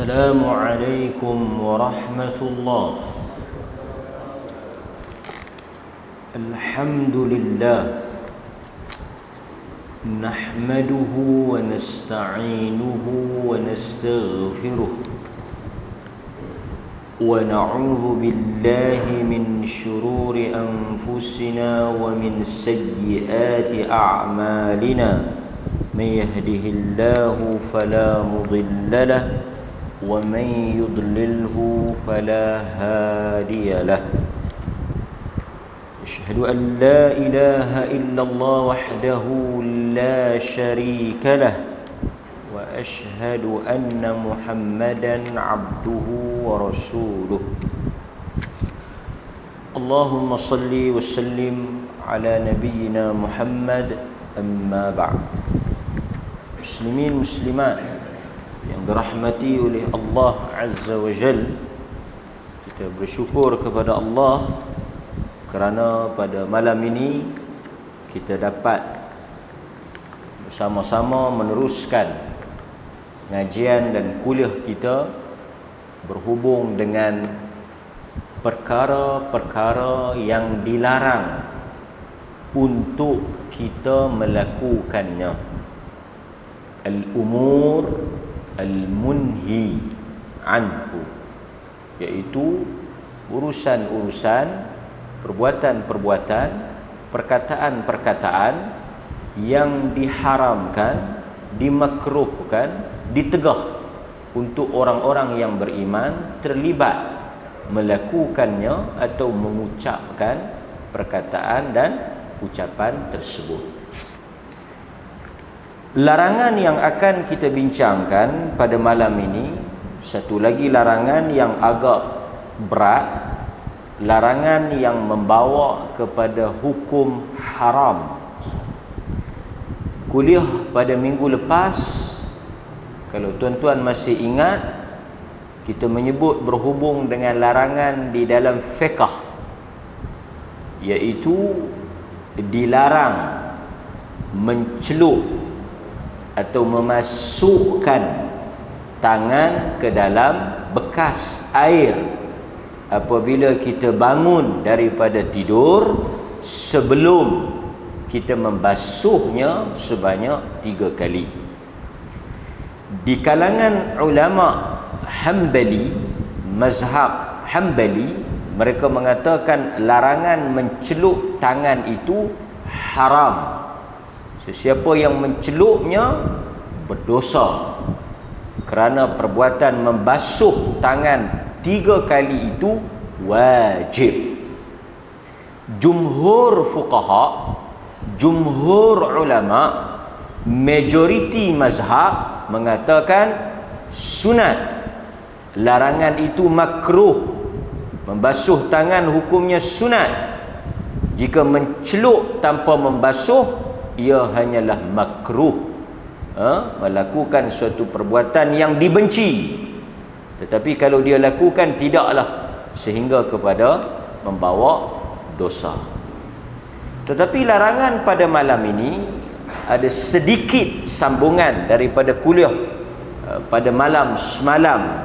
السلام عليكم ورحمة الله. الحمد لله نحمده ونستعينه ونستغفره ونعوذ بالله من شرور أنفسنا ومن سيئات أعمالنا. من يهده الله فلا مضل له ومن يضلله فلا هادي له. أشهد أن لا إله إلا الله وحده لا شريك له وأشهد أن محمدا عبده ورسوله. اللهم صل وسلم على نبينا محمد. أما بعد. Muslimin muslimat yang dirahmati oleh Allah Azza wa Jal, kita bersyukur kepada Allah kerana pada malam ini kita dapat bersama-sama meneruskan pengajian dan kuliah kita berhubung dengan perkara-perkara yang dilarang untuk kita melakukannya. Al-umur al-munhi anhu, iaitu urusan-urusan, perbuatan-perbuatan, perkataan-perkataan yang diharamkan, dimakruhkan, ditegah untuk orang-orang yang beriman terlibat melakukannya atau mengucapkan perkataan dan ucapan tersebut. Larangan yang akan kita bincangkan pada malam ini, satu lagi larangan yang agak berat, larangan yang membawa kepada hukum haram. Kuliah pada minggu lepas, kalau tuan-tuan masih ingat, kita menyebut berhubung dengan larangan di dalam fiqh, iaitu dilarang mencelup atau memasukkan tangan ke dalam bekas air apabila kita bangun daripada tidur sebelum kita membasuhnya sebanyak 3 kali. Di kalangan ulama Hambali, mazhab Hambali, mereka mengatakan larangan mencelup tangan itu haram. Sesiapa yang mencelupnya berdosa, kerana perbuatan membasuh tangan 3 kali itu wajib. Jumhur fuqaha, jumhur ulama, majoriti mazhab mengatakan sunat. Larangan itu makruh. Membasuh tangan hukumnya sunat. Jika mencelup tanpa membasuh, ia hanyalah makruh, melakukan suatu perbuatan yang dibenci. Tetapi kalau dia lakukan, tidaklah sehingga kepada membawa dosa. Tetapi larangan pada malam ini ada sedikit sambungan daripada kuliah pada malam semalam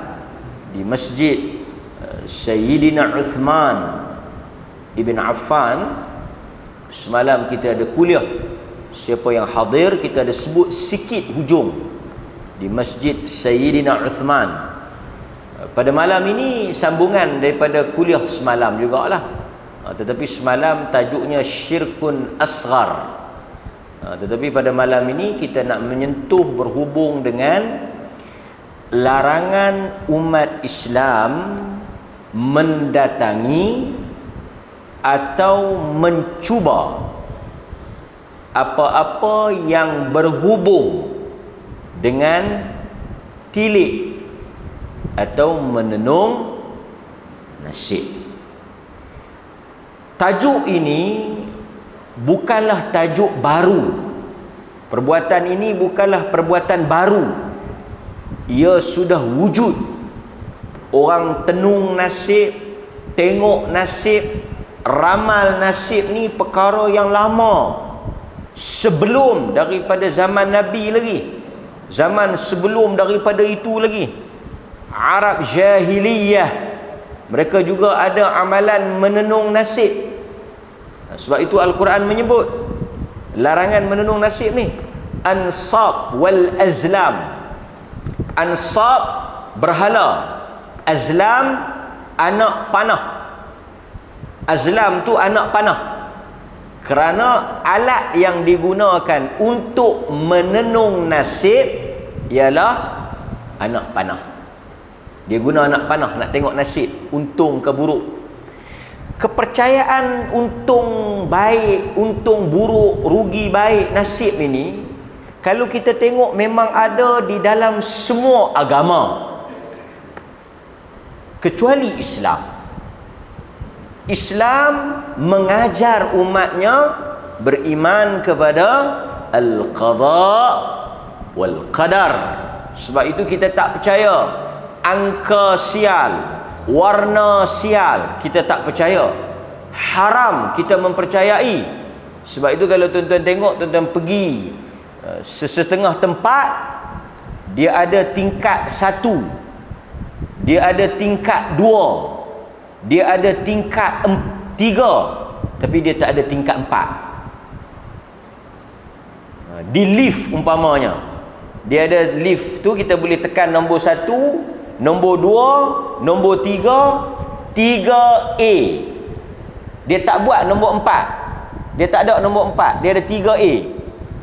di masjid Sayyidina Uthman Ibn Affan. Semalam kita ada kuliah. Siapa yang hadir, kita ada sebut sikit hujung di Masjid Sayyidina Uthman. Pada malam ini sambungan daripada kuliah semalam jugalah. Tetapi semalam tajuknya Syirkun Asghar. Tetapi pada malam ini kita nak menyentuh berhubung dengan larangan umat Islam mendatangi atau mencuba apa-apa yang berhubung dengan tilik atau menenung nasib. Tajuk ini bukanlah tajuk baru. Perbuatan ini bukanlah perbuatan baru. Ia sudah wujud. Orang tenung nasib, tengok nasib, ramal nasib ni perkara yang lama. Sebelum daripada zaman Nabi lagi, zaman sebelum daripada itu lagi, Arab jahiliyah, mereka juga ada amalan menenung nasib. Sebab itu Al-Quran menyebut larangan menenung nasib ni. Ansab wal azlam. Ansab berhala, azlam anak panah. Azlam tu anak panah. Kerana alat yang digunakan untuk menenung nasib ialah anak panah. Dia guna anak panah nak tengok nasib, untung ke buruk. Kepercayaan untung baik, untung buruk, rugi baik, nasib ini, kalau kita tengok memang ada di dalam semua agama kecuali Islam. Islam mengajar umatnya beriman kepada al-qada wal qadar. Sebab itu kita tak percaya angka sial, warna sial, kita tak percaya. Haram kita mempercayai. Sebab itu kalau tuan-tuan tengok, tuan-tuan pergi sesetengah tempat, dia ada tingkat 1, dia ada tingkat 2, dia ada tingkat 3, tapi dia tak ada tingkat 4. Di lift umpamanya, dia ada lift tu, kita boleh tekan nombor 1, nombor 2, nombor 3, 3A. Dia tak buat nombor 4. Dia tak ada nombor 4, dia ada 3A.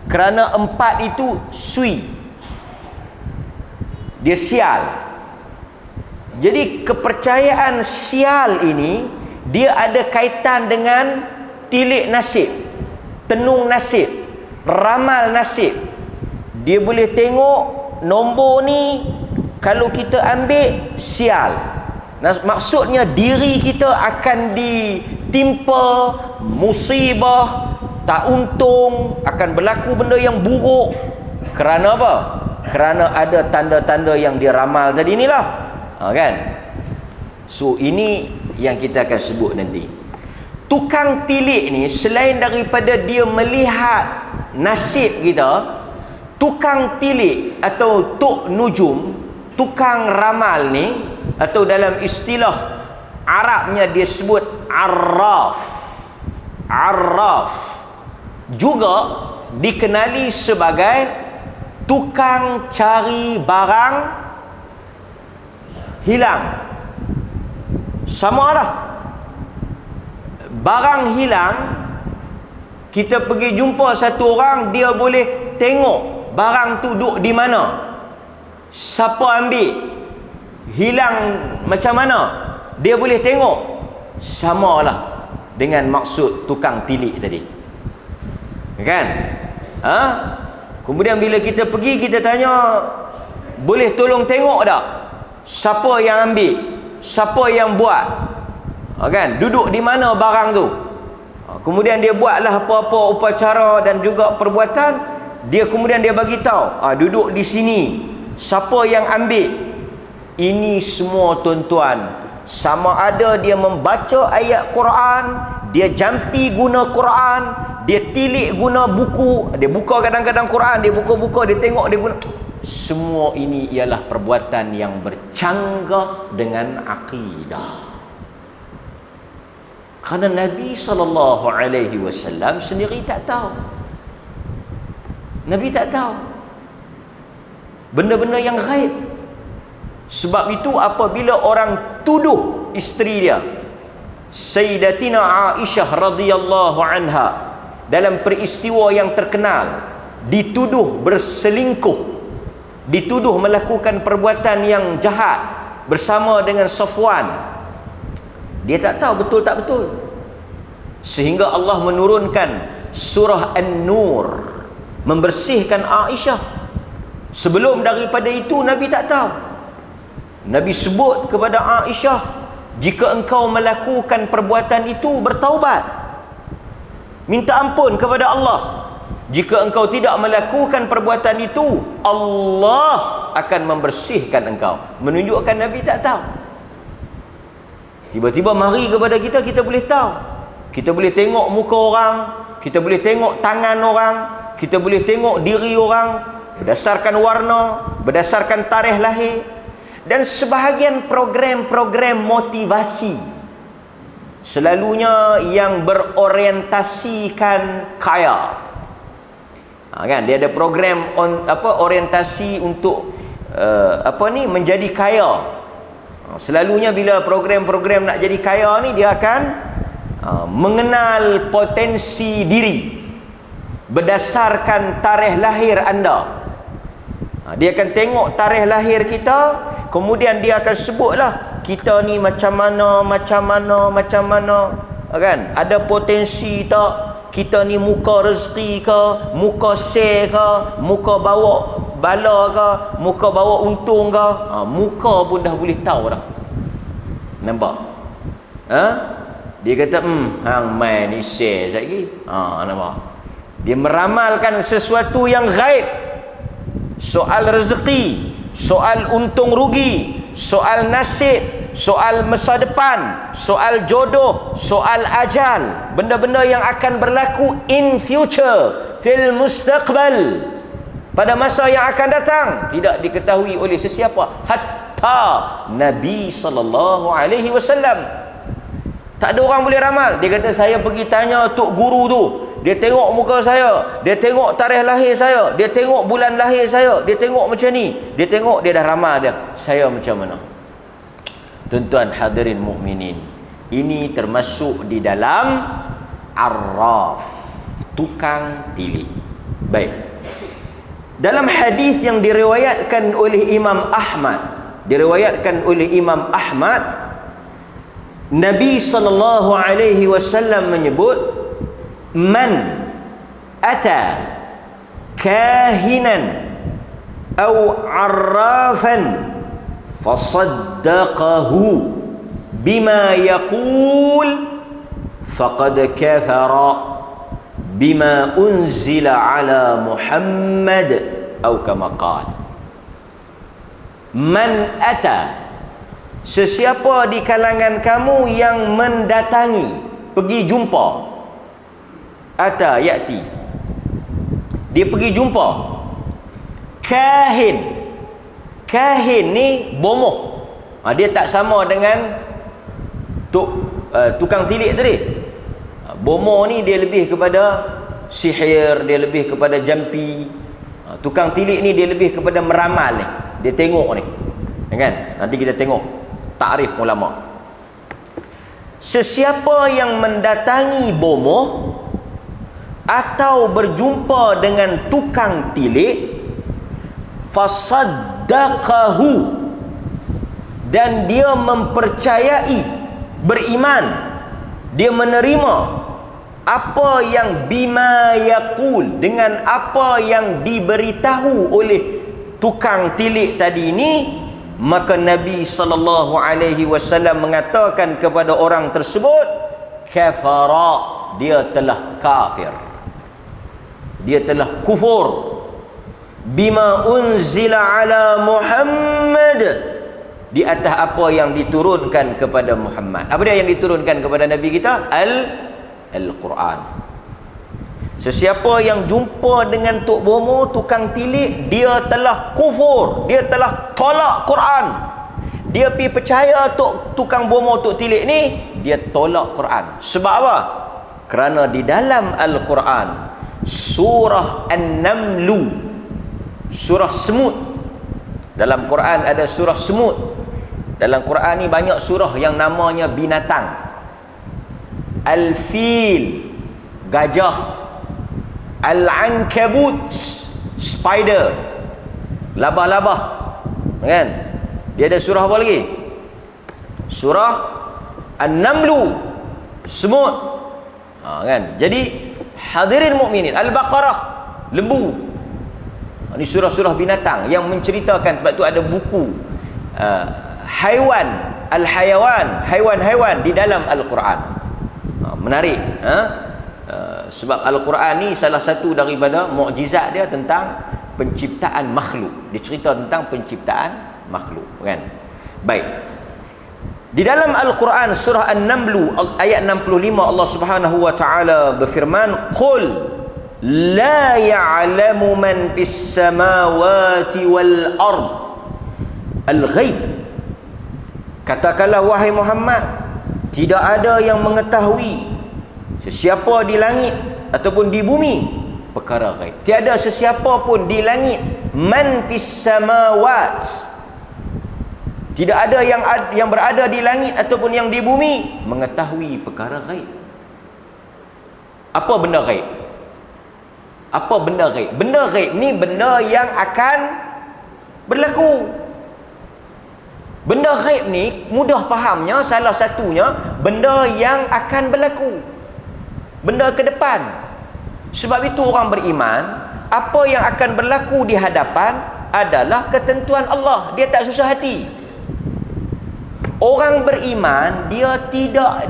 Kerana 4 itu sui, dia sial. Jadi kepercayaan sial ini, dia ada kaitan dengan tilik nasib, tenung nasib, ramal nasib. Dia boleh tengok nombor ni, kalau kita ambil sial. Maksudnya diri kita akan ditimpa musibah, tak untung, akan berlaku benda yang buruk. Kerana apa? Kerana ada tanda-tanda yang diramal tadi inilah. Kan? So ini yang kita akan sebut nanti. Tukang tilik ni, selain daripada dia melihat nasib kita, tukang tilik atau tuk nujum, tukang ramal ni, atau dalam istilah Arabnya dia sebut arraf. Arraf juga dikenali sebagai tukang cari barang hilang. Samalah. Barang hilang, kita pergi jumpa satu orang, dia boleh tengok barang tu duduk di mana, siapa ambil, hilang macam mana, dia boleh tengok. Samalah dengan maksud tukang tilik tadi, kan? Kemudian bila kita pergi, kita tanya, boleh tolong tengok tak siapa yang ambil, siapa yang buat, kan? Duduk di mana barang tu. Kemudian dia buatlah apa-apa upacara dan juga perbuatan. Dia kemudian dia bagi tahu, duduk di sini, siapa yang ambil. Ini semua tuan-tuan, sama ada dia membaca ayat Quran, dia jampi guna Quran, dia tilik guna buku, dia buka kadang-kadang Quran, dia buka-buka, dia tengok, dia guna. Semua ini ialah perbuatan yang bercanggah dengan akidah. Kerana Nabi SAW sendiri tak tahu. Nabi tak tahu benda-benda yang ghaib. Sebab itu apabila orang tuduh isteri dia, Sayyidatina Aisyah radhiyallahu anha, dalam peristiwa yang terkenal, dituduh berselingkuh, dituduh melakukan perbuatan yang jahat bersama dengan Safwan. Dia tak tahu betul tak betul, sehingga Allah menurunkan surah An-Nur membersihkan Aisyah. Sebelum daripada itu Nabi tak tahu. Nabi sebut kepada Aisyah, jika engkau melakukan perbuatan itu, bertaubat, minta ampun kepada Allah. Jika engkau tidak melakukan perbuatan itu, Allah akan membersihkan engkau. Menunjukkan Nabi tak tahu. Tiba-tiba mari kepada kita, kita boleh tahu. Kita boleh tengok muka orang, kita boleh tengok tangan orang, kita boleh tengok diri orang berdasarkan warna, berdasarkan tarikh lahir. Dan sebahagian program-program motivasi selalunya yang berorientasikan kaya. Kan dia ada program orientasi untuk menjadi kaya. Selalunya bila program-program nak jadi kaya ni, dia akan mengenal potensi diri berdasarkan tarikh lahir anda. Dia akan tengok tarikh lahir kita, kemudian dia akan sebutlah kita ni macam mana, kan? Ada potensi tak? Kita ni muka rezeki ke, muka sel ke, muka bawa bala ke, muka bawa untung ke? Muka pun dah boleh tahu dah. Nampak? Dia kata, hang mai ni sel lagi. Nampak? Dia meramalkan sesuatu yang gaib. Soal rezeki, soal untung rugi, soal nasib, soal masa depan, soal jodoh, soal ajal, benda-benda yang akan berlaku in future, fil mustaqbal, pada masa yang akan datang, tidak diketahui oleh sesiapa, hatta Nabi SAW. Tak ada orang boleh ramal. Dia kata, saya pergi tanya tok guru tu, dia tengok muka saya, dia tengok tarikh lahir saya, dia tengok bulan lahir saya, dia tengok macam ni, dia tengok, dia dah ramal dia, saya macam mana. Tuan-tuan hadirin mukminin, ini termasuk di dalam arraf, tukang tilik. Baik, dalam hadis yang diriwayatkan oleh Imam Ahmad, Nabi SAW menyebut, man ata kahinan aw arrafan fasaddaqahu bima yaqul faqad kafara bima unzila ala Muhammad atau kama qala. Man ata, sesiapa di kalangan kamu yang mendatangi, pergi jumpa, ata ya'ti, dia pergi jumpa kahin. Kahin ni bomoh. Dia tak sama dengan tukang tilik tadi. Bomoh ni dia lebih kepada sihir, dia lebih kepada jampi. Tukang tilik ni dia lebih kepada meramal ni. Dia tengok ni, kan? Nanti kita tengok takrif ulama. Sesiapa yang mendatangi bomoh atau berjumpa dengan tukang tilik, fasaddaqahu, dan dia mempercayai, beriman, dia menerima apa yang bima yaqul, dengan apa yang diberitahu oleh tukang tilik tadi ini, maka Nabi SAW mengatakan kepada orang tersebut, kafara, dia telah kafir, dia telah kufur, bima unzila ala Muhammad, di atas apa yang diturunkan kepada Muhammad. Apa dia yang diturunkan kepada Nabi kita? Al-Quran. Sesiapa yang jumpa dengan tok bomo, tukang tilik, dia telah kufur, dia telah tolak Quran. Dia pergi percaya tukang bomo, tok tilik ni, dia tolak Quran. Sebab apa? Kerana di dalam Al-Quran, surah An-Namlu, surah semut. Dalam Quran ada surah semut. Dalam Quran ni banyak surah yang namanya binatang. Al-Fil, gajah. Al-Ankabut, spider, labah-labah, kan? Dia ada surah apa lagi? Surah An-Namlu, semut, kan? Jadi hadirin mukminin, Al-Baqarah, lembu. Ini surah-surah binatang yang menceritakan. Sebab tu ada buku haiwan, Al-Hayawan, haiwan-haiwan di dalam Al-Quran. Menarik. Sebab Al-Quran ni salah satu daripada mukjizat dia tentang penciptaan makhluk. Dia cerita tentang penciptaan makhluk, kan? Baik. Di dalam Al-Quran surah An-Namlu ayat 65, Allah Subhanahu wa taala berfirman, qul la ya'lamu man fis samawati wal ard Al-ghaib. Katakanlah wahai Muhammad, tidak ada yang mengetahui sesiapa di langit ataupun di bumi perkara ghaib. Tiada sesiapa pun di langit, man fis samawat, tidak ada yang berada di langit ataupun yang di bumi mengetahui perkara ghaib. Apa benda ghaib? Apa benda ghaib? Benda ghaib ni benda yang akan berlaku. Benda ghaib ni mudah fahamnya, salah satunya benda yang akan berlaku, benda ke depan. Sebab itu orang beriman, apa yang akan berlaku di hadapan adalah ketentuan Allah. Dia tak susah hati. Orang beriman dia tidak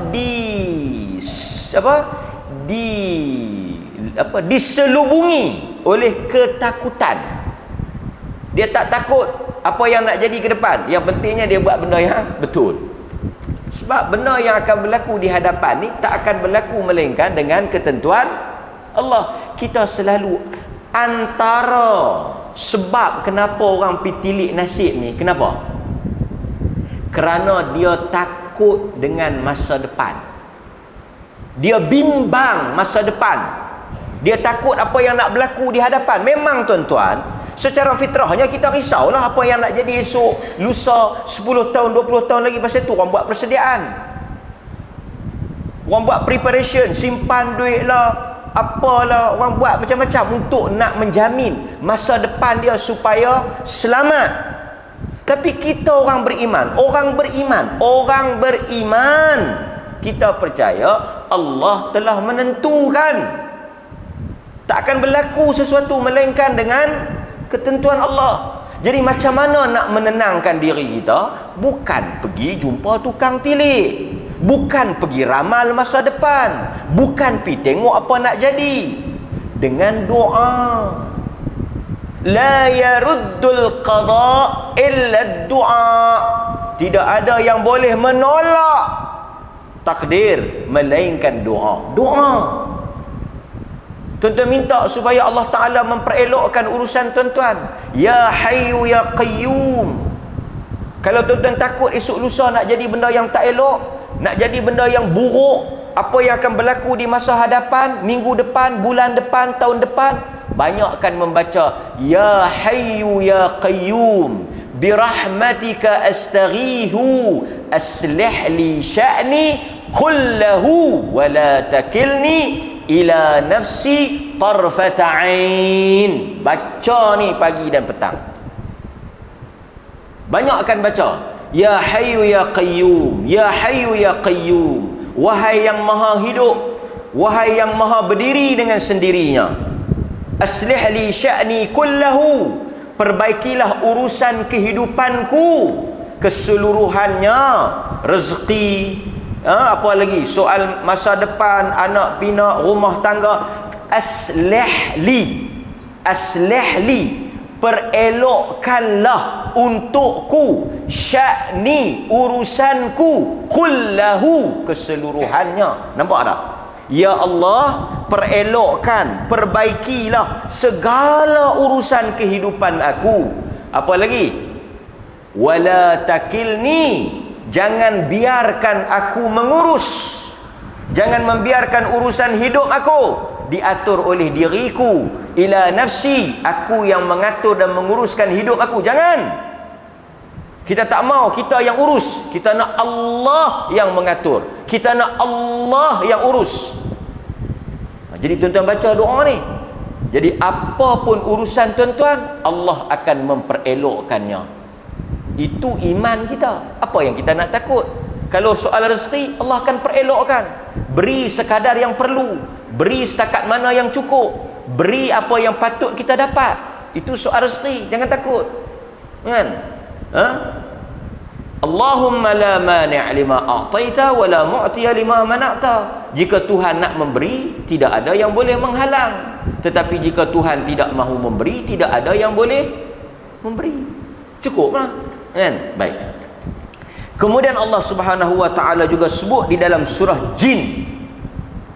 diselubungi oleh ketakutan. Dia tak takut apa yang nak jadi ke depan. Yang pentingnya dia buat benda yang betul. Sebab benda yang akan berlaku di hadapan ni tak akan berlaku melainkan dengan ketentuan Allah. Kita selalu antara sebab kenapa orang pitilik nasib ni, kenapa? Kerana dia takut dengan masa depan. Dia bimbang masa depan. Dia takut apa yang nak berlaku di hadapan. Memang tuan-tuan, secara fitrahnya kita risaulah apa yang nak jadi esok, lusa, 10 tahun, 20 tahun lagi. Pasal tu orang buat persediaan, orang buat preparation, simpan duit lah, apalah, orang buat macam-macam untuk nak menjamin masa depan dia supaya selamat. Tapi kita orang beriman, kita percaya Allah telah menentukan tak akan berlaku sesuatu melainkan dengan ketentuan Allah. Jadi macam mana nak menenangkan diri kita? Bukan pergi jumpa tukang tilik, bukan pergi ramal masa depan, bukan pergi tengok apa nak jadi. Dengan doa. La yaruddul qada illa du'a. Tidak ada yang boleh menolak takdir melainkan doa. Doa. Tuan-tuan minta supaya Allah Ta'ala memperelokkan urusan tuan-tuan. Ya Hayyu Ya Qayyum. Kalau tuan-tuan takut esok lusa nak jadi benda yang tak elok, nak jadi benda yang buruk, apa yang akan berlaku di masa hadapan, minggu depan, bulan depan, tahun depan, banyakkan membaca Ya Hayyu Ya Qayyum birahmatika astaghiithu aslih li sya'ni kullahu wa la takilni ila nafsi tarfata ain. Baca ni pagi dan petang. Banyakkan baca Ya Hayyu Ya Qayyum, Ya Hayyu Ya Qayyum. Wahai yang maha hidup, wahai yang maha berdiri dengan sendirinya, aslih li sya'ni kullahu, perbaikilah urusan kehidupanku keseluruhannya. Rezeki, apa lagi, soal masa depan, anak pinak, rumah tangga. Aslih li, perelokkanlah untukku, sya'ni, urusanku, kullahu, keseluruhannya. Nampak tak? Ya Allah, perelokkan, perbaikilah segala urusan kehidupan aku. Apa lagi? Wala takilni, jangan biarkan aku mengurus, jangan membiarkan urusan hidup aku diatur oleh diriku, ila nafsi, aku yang mengatur dan menguruskan hidup aku. Jangan. Kita tak mau kita yang urus, kita nak Allah yang mengatur, kita nak Allah yang urus. Jadi tuan-tuan baca doa ni. Jadi apapun urusan tuan-tuan, Allah akan memperelokkannya. Itu iman kita. Apa yang kita nak takut? Kalau soal rezeki, Allah akan perelokkan. Beri sekadar yang perlu, beri setakat mana yang cukup, beri apa yang patut kita dapat. Itu soal rezeki, jangan takut. Kan? Allahumma la mani' lima a'taita wa la mu'tiya lima mana'ta. Jika Tuhan nak memberi, tidak ada yang boleh menghalang. Tetapi jika Tuhan tidak mahu memberi, tidak ada yang boleh memberi. Cukuplah. Kan? Baik. Kemudian Allah Subhanahu wa taala juga sebut di dalam surah Jin.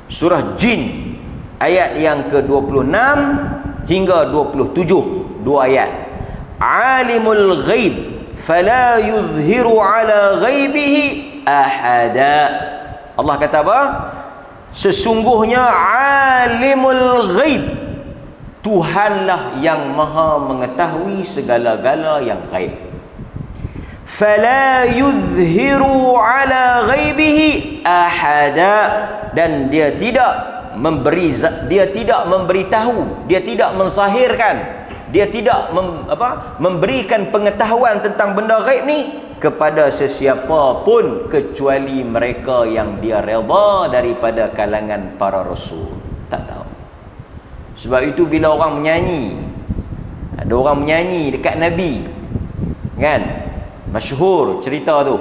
Surah Jin ayat yang ke-26 hingga 27, dua ayat. Alimul ghaib fala yuzhiru ala ghaibihi ahada. Allah kata apa? Sesungguhnya alimul ghaib, Tuhanlah yang maha mengetahui segala-gala yang gaib. Fala yuzhiru ala ghaibihi ahada, dan dia tidak memberitahu, dia tidak menzahirkan, dia tidak memberikan pengetahuan tentang benda gaib ni kepada sesiapa pun kecuali mereka yang dia redha daripada kalangan para rasul. Tak tahu. Sebab itu bila orang menyanyi, ada orang menyanyi dekat Nabi, kan, masyhur cerita tu,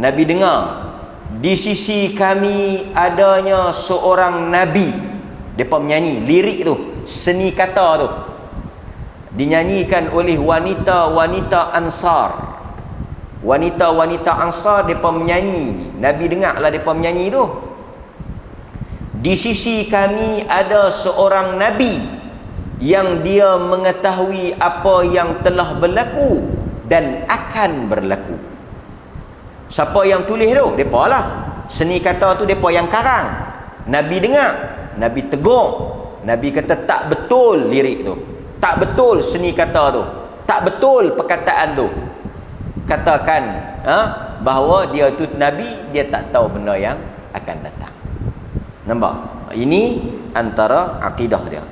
Nabi dengar di sisi kami adanya seorang Nabi. Mereka menyanyi lirik tu, seni kata tu, dinyanyikan oleh wanita-wanita Ansar. Wanita-wanita Ansar mereka menyanyi. Nabi dengarlah mereka menyanyi tu. Di sisi kami ada seorang Nabi yang dia mengetahui apa yang telah berlaku dan akan berlaku. Siapa yang tulis tu? Mereka lah. Seni kata tu mereka yang karang. Nabi dengar, Nabi tegur, Nabi kata tak betul lirik tu, tak betul seni kata tu, tak betul perkataan tu. Katakan bahawa dia tu Nabi, dia tak tahu benda yang akan datang. Nampak? Ini antara akidah dia.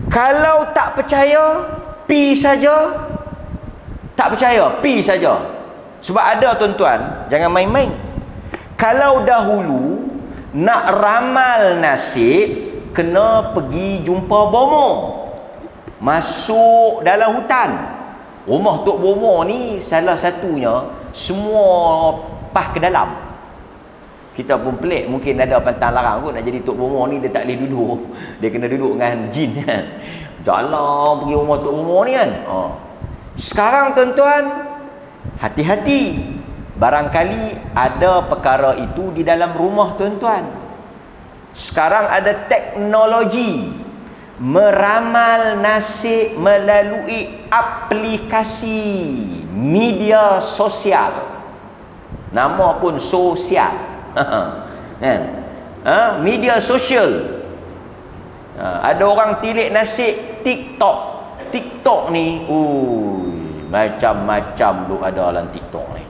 Kalau tak percaya, pi saja. Tak percaya, pi saja. Sebab ada tuan-tuan, jangan main-main. Kalau dahulu nak ramal nasib, kena pergi jumpa bomo, masuk dalam hutan. Rumah Tok Bomo ni salah satunya semua pah ke dalam. Kita pun pelik, mungkin ada pantang larang kot nak jadi Tok Bomo ni, dia tak boleh duduk. Dia kena duduk dengan jin kan. Jalan pergi rumah Tok Bomo ni kan. Sekarang tuan-tuan, hati-hati. Barangkali ada perkara itu di dalam rumah tuan-tuan. Sekarang ada teknologi meramal nasib melalui aplikasi media sosial. Nama pun sosial. Kan? Media sosial. Ada orang tilik nasib TikTok. TikTok ni, macam-macam duk ada dalam TikTok ni.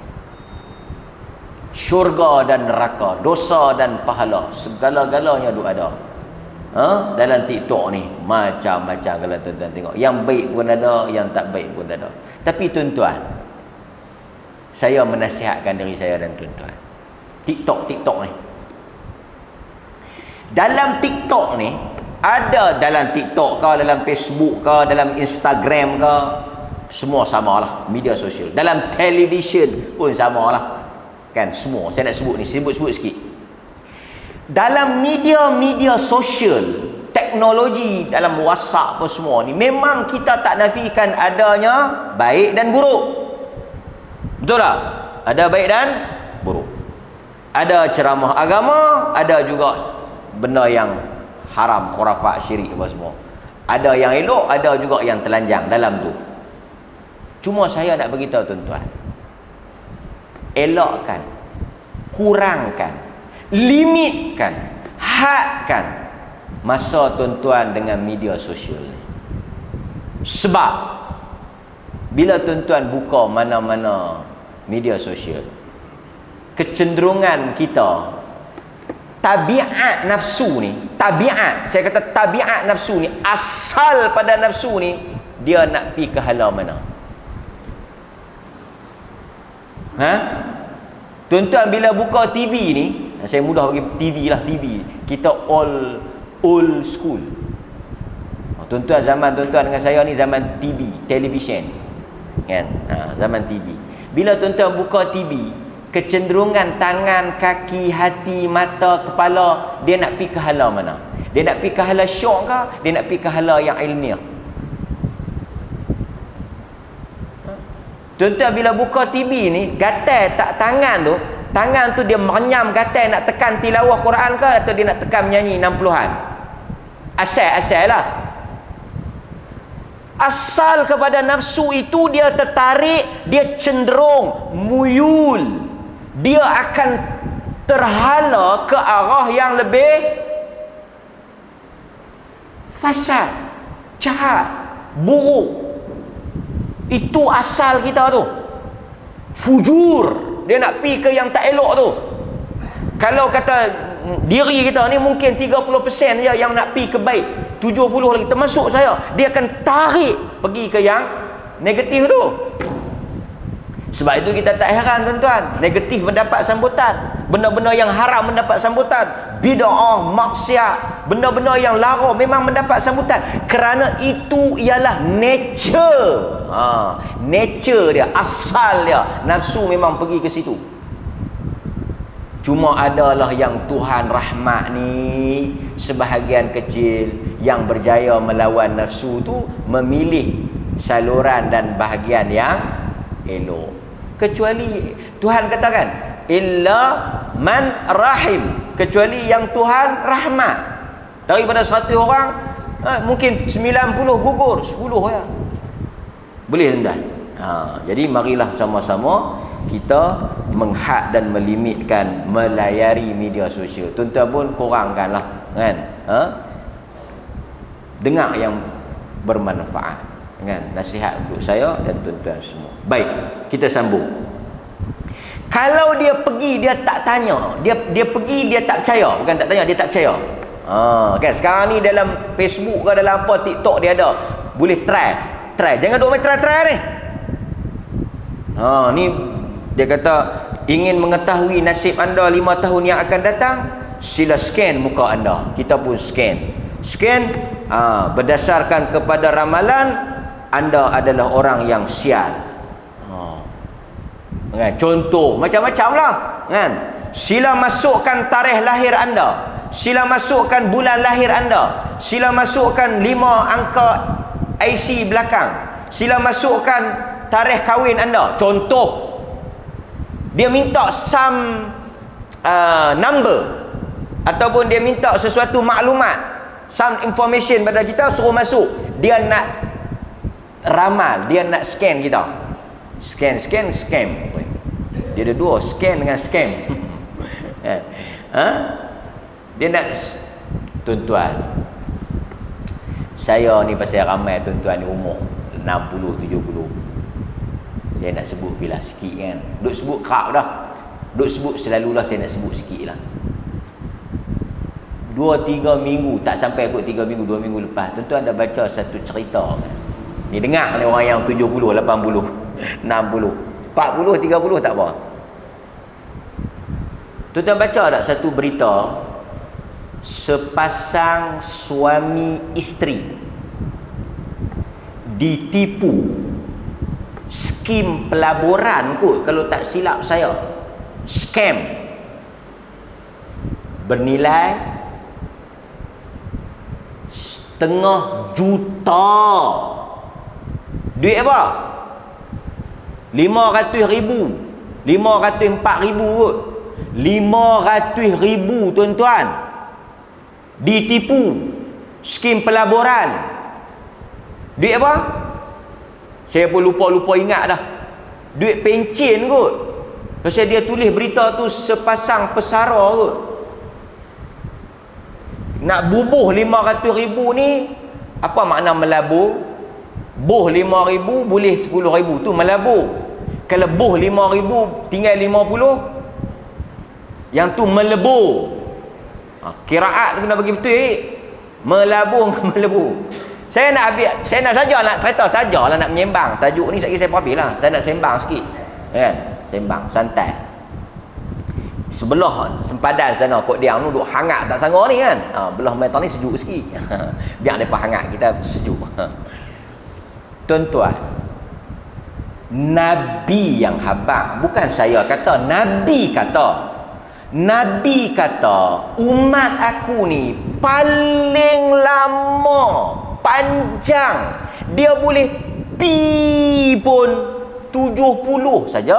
Syurga dan neraka, dosa dan pahala, segala-galanya duk ada. Dalam TikTok ni macam-macam kalau tuan-tuan tengok. Yang baik pun ada, yang tak baik pun ada. Tapi tuan-tuan, saya menasihatkan diri saya dan tuan-tuan, TikTok ni, dalam TikTok ni, ada dalam TikTok ke, dalam Facebook ke, dalam Instagram ke, semua samalah, media sosial. Dalam television pun samalah, kan, semua. Saya nak sebut ni, sebut sikit. Dalam media sosial, teknologi, dalam WhatsApp pun semua ni, memang kita tak nafikan adanya baik dan buruk. Betul tak? Ada baik dan buruk. Ada ceramah agama, ada juga benda yang haram, khurafat, syirik apa semua. Ada yang elok, ada juga yang telanjang dalam tu. Cuma saya nak beritahu tuan-tuan, elakkan, kurangkan, limitkan, hadkan masa tuan-tuan dengan media sosial ni. Sebab bila tuan-tuan buka mana-mana media sosial, kecenderungan kita, tabiat nafsu ni, saya kata tabiat nafsu ni, asal pada nafsu ni, dia nak pergi ke hala mana? Tuan-tuan bila buka TV ni, saya mudah bagi TV lah, TV. Kita old school. Tuan-tuan, zaman tuan-tuan dengan saya ni zaman TV, television. Kan? Zaman TV. Bila tuan-tuan buka TV, kecenderungan tangan, kaki, hati, mata, kepala, dia nak pergi ke hala mana? Dia nak pergi ke hala syok ke? Dia nak pergi ke hala yang ilmiah? Tuan-tuan bila buka TV ni, gatal tak tangan tu dia merenyam gatal nak tekan tilawah Quran ke, atau dia nak tekan menyanyi 60-an? Asal lah. Asal kepada nafsu itu dia tertarik, dia cenderung muyul, dia akan terhala ke arah yang lebih fasad, jahat, buruk. Itu asal kita tu. Fujur, dia nak pi ke yang tak elok tu. Kalau kata diri kita ni mungkin 30% je yang nak pi ke baik, 70 lagi termasuk saya, dia akan tarik pergi ke yang negatif tu. Sebab itu kita tak heran tuan-tuan, negatif mendapat sambutan, benda-benda yang haram mendapat sambutan, bid'ah, maksiat, benda-benda yang larang memang mendapat sambutan, kerana itu ialah nature. Nature dia, asal dia, nafsu memang pergi ke situ. Cuma adalah yang Tuhan rahmat ni, sebahagian kecil yang berjaya melawan nafsu tu memilih saluran dan bahagian yang elok. Kecuali Tuhan katakan illa man rahim, kecuali yang Tuhan rahmat. Daripada 100 orang mungkin 90 gugur, 10 ya. Boleh tuan-tuan. Jadi marilah sama-sama kita menghad dan melimitkan melayari media sosial. Tuan-tuan pun kurangkanlah, kan? Dengar yang bermanfaat, kan? Nasihat untuk saya dan tuan-tuan semua. Baik, kita sambung. Kalau dia pergi dia tak tanya, dia pergi dia tak percaya, bukan tak tanya, dia tak percaya. Kan sekarang ni dalam Facebook ke dalam apa TikTok dia ada, boleh try. Jangan duk main try ni. Ni dia kata ingin mengetahui nasib anda 5 tahun yang akan datang, sila scan muka anda. Kita pun scan. Berdasarkan kepada ramalan anda adalah orang yang sial. Kan? Contoh macam-macam lah, kan? Sila masukkan tarikh lahir anda, sila masukkan bulan lahir anda, sila masukkan 5 angka IC belakang, sila masukkan tarikh kahwin anda. Contoh, dia minta some number, ataupun dia minta sesuatu maklumat, some information pada kita, suruh masuk. Dia nak ramal, dia nak scan kita. Scam. Dia ada dua, scan dengan scam. Dia nak, tuan-tuan, saya ni pasal ramai tuan-tuan ni umur 60, 70. Saya nak sebut bila sikit kan. Duk sebut kerap dah. Duk sebut selalulah, saya nak sebut sikit lah. 2-3 minggu, tak sampai kot 3 minggu, 2 minggu lepas, tuan-tuan dah baca satu cerita kan. Ni dengar ni orang yang 70, 80, 60, 40, 30 tak apa. Tuan-tuan baca tak satu berita, sepasang suami isteri ditipu skim pelaburan kot, kalau tak silap saya, scam bernilai setengah juta. Duit apa? 500,000, 504,000 kot. 500,000 tuan-tuan ditipu skim pelaburan. Duit apa? Saya pun lupa ingat dah. Duit pencen kot. Pasal dia tulis berita tu sepasang pesara kot. Nak bubuh 500,000 ni, apa makna melabur? Buh 5,000 boleh 10,000, tu melabur. Kalau buh 5,000 tinggal 50, yang tu melebur. Kiraat tu kena bagi betul. Melabur dengan melebur. Saya nak cerita sajalah, nak menyembang. Tajuk ni saya habis lah. Saya nak sembang sikit, kan? Sembang santai. Sebelah sempadan sana Kok Diang tu duk hangat tak sanggup ni kan. Belah meter ni sejuk sikit. Biar depa hangat, kita sejuk. Tuan-tuan, Nabi yang habaq, bukan saya kata, Nabi kata. Nabi kata umat aku ni paling lama, panjang, dia boleh pi pun 70 saja.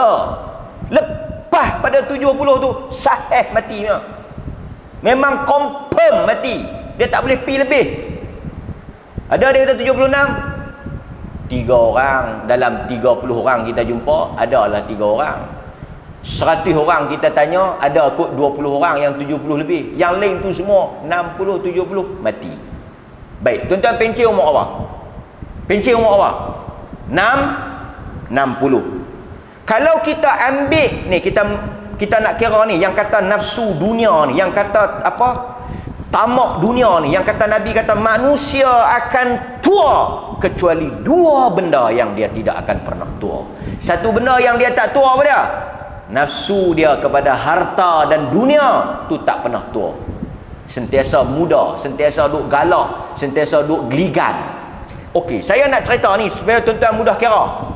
Lepas pada 70 tu sahih matinya. Memang confirm mati. Dia tak boleh pi lebih. Ada dia kata 76, 3 orang dalam 30 orang kita jumpa, adalah 3 orang. 100 orang kita tanya, ada kot 20 orang yang 70 lebih. Yang lain tu semua 60, 70 mati. Baik, tuan-tuan pencen umur apa? Pencen umur apa? 60. Kalau kita ambil ni, kita nak kira ni, yang kata nafsu dunia ni, yang kata apa? Tamak dunia ni, yang kata Nabi kata manusia akan tua kecuali 2 benda yang dia tidak akan pernah tua. Satu benda yang dia tak tua apa dia? Nafsu dia kepada harta dan dunia tu tak pernah tua. Sentiasa muda, sentiasa duk galak, sentiasa duk geligan. Okey, saya nak cerita ni supaya tuan-tuan mudah kira.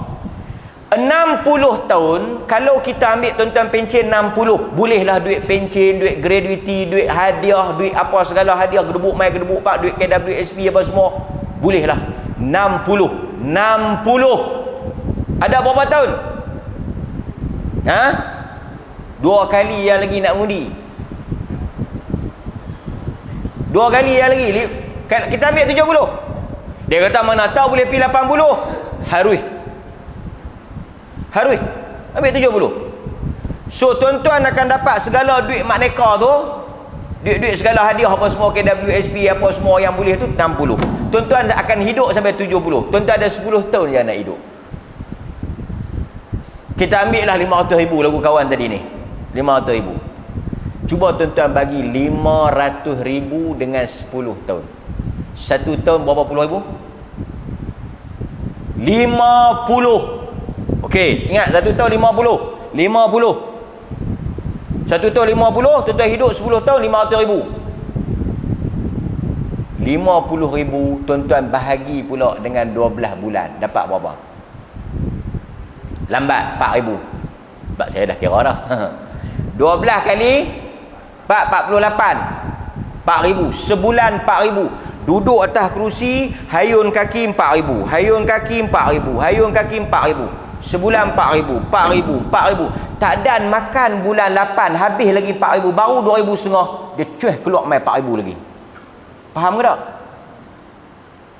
60 tahun, kalau kita ambil tuan-tuan pencen 60, bolehlah duit pencen, duit gratuiti, duit hadiah, duit apa segala hadiah, gedebuk mai, gedebuk pak, duit KWSP apa semua, bolehlah. 60. Ada berapa tahun? 2 kali yang lagi nak undi. 2 kali yang lagi. Kita ambil 70. Dia kata mana tahu boleh pergi 80. Harus ambil 70. So tuan-tuan akan dapat segala duit makneka tu, duit-duit segala hadiah apa semua, KWSP apa semua yang boleh tu 60. Tuan-tuan akan hidup sampai 70. Tuan-tuan ada 10 tahun je nak hidup. Kita ambil lah 500,000 lagu kawan tadi ni, 500,000. Cuba tuan-tuan bagi 500,000 dengan 10 tahun. 1 tahun berapa puluh ribu? 50. Okey, ingat 1 tahun 50. 1 tahun 50, tuan-tuan hidup 10 tahun 500,000. 50,000 tuan-tuan bahagi pula dengan 12 bulan, dapat berapa? Lambat 4,000. Sebab saya dah kira dah. 12 kali 48. 4,000. Sebulan 4,000. Duduk atas kerusi, hayun kaki 4,000. Hayun kaki 4,000. Hayun kaki 4,000. Sebulan 4,000, 4,000, 4,000. Tak dan makan bulan 8, habis lagi 4,000, baru 2,500. Dia cuih keluar mai 4,000 lagi. Faham ke tak?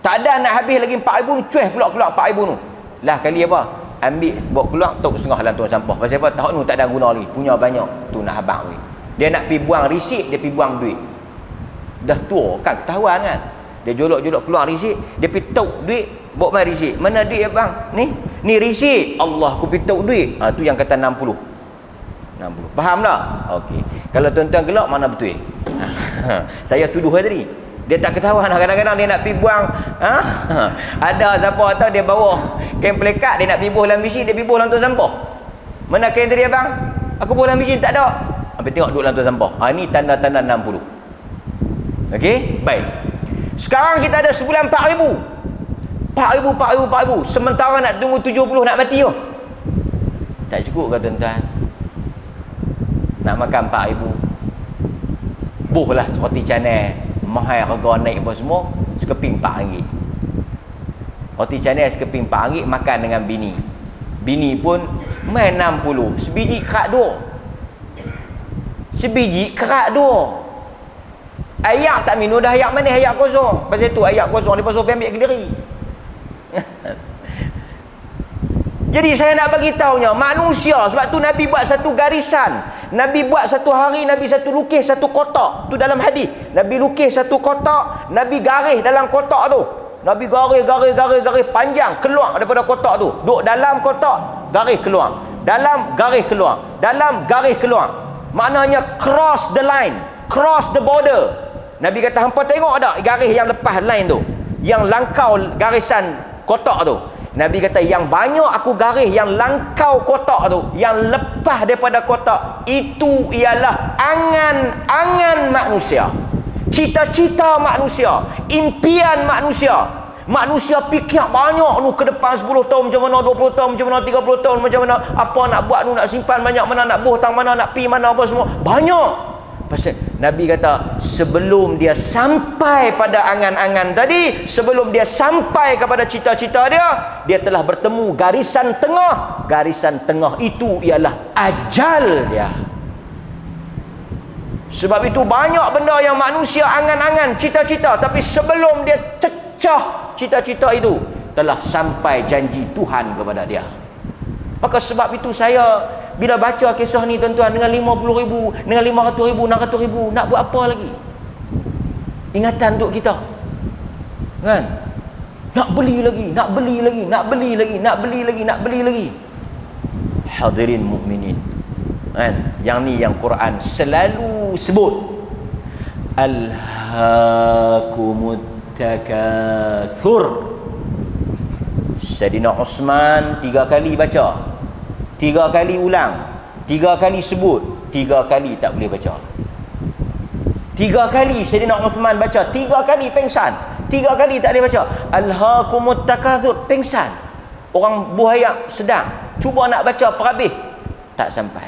Tak dan nak habis lagi 4,000, cuih pula keluar 4,000 tu. Lah kali apa? Ambil, bawa keluar, tok setengah dalam tuang sampah. Pasal apa? Tahun tu tak ada guna lagi. Punya banyak. Tu nak habang lagi. Dia nak pergi buang risik, dia pergi buang duit. Dah tua kan, ketahuan kan? Dia jolok-jolok keluar risik, dia pergi tok duit, bawa mai risik. Mana duit abang? Ni risik. Allah, aku pergi tok duit. Tu yang kata 60. Faham tak? Okey. Kalau tuan-tuan gelak, mana betul? Saya tuduh tadi. Dia tak ketahuan. Kadang-kadang dia nak pergi buang. Ada siapa tahu dia bawa kain pelekat, dia nak pergi buang dalam mesin, dia pergi buang dalam tuang sampah. Mana kain tadi abang? Aku buang dalam mesin, tak ada. Sampai tengok duduk dalam tuang sampah. Ni tanda-tanda 60. Okey? Baik. Sekarang kita ada sebulan 4,000. 4,000. Sementara nak tunggu 70 nak mati tu. Tak cukup ke tuan-tuan? Nak makan 4,000. Buh lah roti canai. Mahal harga naik apa semua. Sekeping RM4. Roti canai sekeping RM4, makan dengan bini. Bini pun main 60. Sebiji kerak 2. Sebiji kerak 2. Ayak tak minum dah, ayak mana? Ayak kosong. Pasal tu ayak kosong, dia pasal ambil Kediri. Jadi saya nak bagi tahunya manusia, sebab tu Nabi buat satu garisan. Nabi buat satu hari, Nabi satu lukis satu kotak. Tu dalam hadis. Nabi lukis satu kotak, Nabi garis dalam kotak tu. Nabi garis panjang keluar daripada kotak tu. Duk dalam kotak, garis keluar. Dalam garis keluar. Dalam garis keluar. Maknanya cross the line, cross the border. Nabi kata, hampa tengok tak garis yang lepas line tu, yang langkau garisan kotak tu. Nabi kata, yang banyak aku garis yang langkau kotak tu, yang lepas daripada kotak, itu ialah angan-angan manusia, cita-cita manusia, impian manusia. Manusia fikir banyak nu ke depan 10 tahun macam mana, 20 tahun macam mana, 30 tahun macam mana, apa nak buat nu, nak simpan banyak mana, nak hutang mana, nak pi mana, apa semua banyak. Pasal Nabi kata, sebelum dia sampai pada angan-angan tadi, sebelum dia sampai kepada cita-cita dia, dia telah bertemu garisan tengah. Garisan tengah itu ialah ajal dia. Sebab itu banyak benda yang manusia angan-angan, cita-cita, tapi sebelum dia cecah cita-cita itu, telah sampai janji Tuhan kepada dia. Maka sebab itu saya bila baca kisah ni tuan-tuan, dengan 50,000, dengan 500,000, 600,000, nak buat apa lagi? Ingatan untuk kita, kan? Nak beli lagi, nak beli lagi, nak beli lagi, nak beli lagi, nak beli lagi. Hadirin mukminin, kan? Yang ni yang Quran selalu sebut. Alhaakumut takathur. Sayyidina Osman 3 kali baca, 3 kali ulang, 3 kali sebut, 3 kali tak boleh baca. 3 kali Sayyidina Osman baca, 3 kali pengsan, 3 kali tak boleh baca. Alhaakumut takathur, pengsan. Orang buaya sedang cuba nak baca perhabis, tak sampai.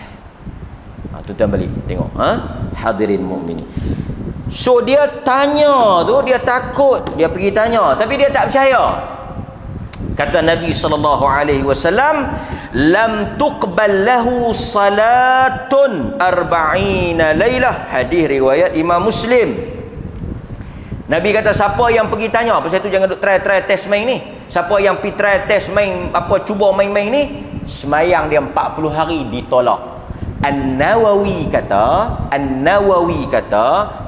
Tuan-tuan balik tengok, hadirin mukminin. So dia tanya tu, dia takut, dia pergi tanya, tapi dia tak percaya. Kata Nabi SAW, lam tuqbal lahu salatun arba'ina laylah. Hadis riwayat Imam Muslim. Nabi kata, siapa yang pergi tanya, pasal tu jangan duk try test main ni. Siapa yang pergi try test main, apa cuba main-main ni, semayang dia 40 hari ditolak. An-Nawawi kata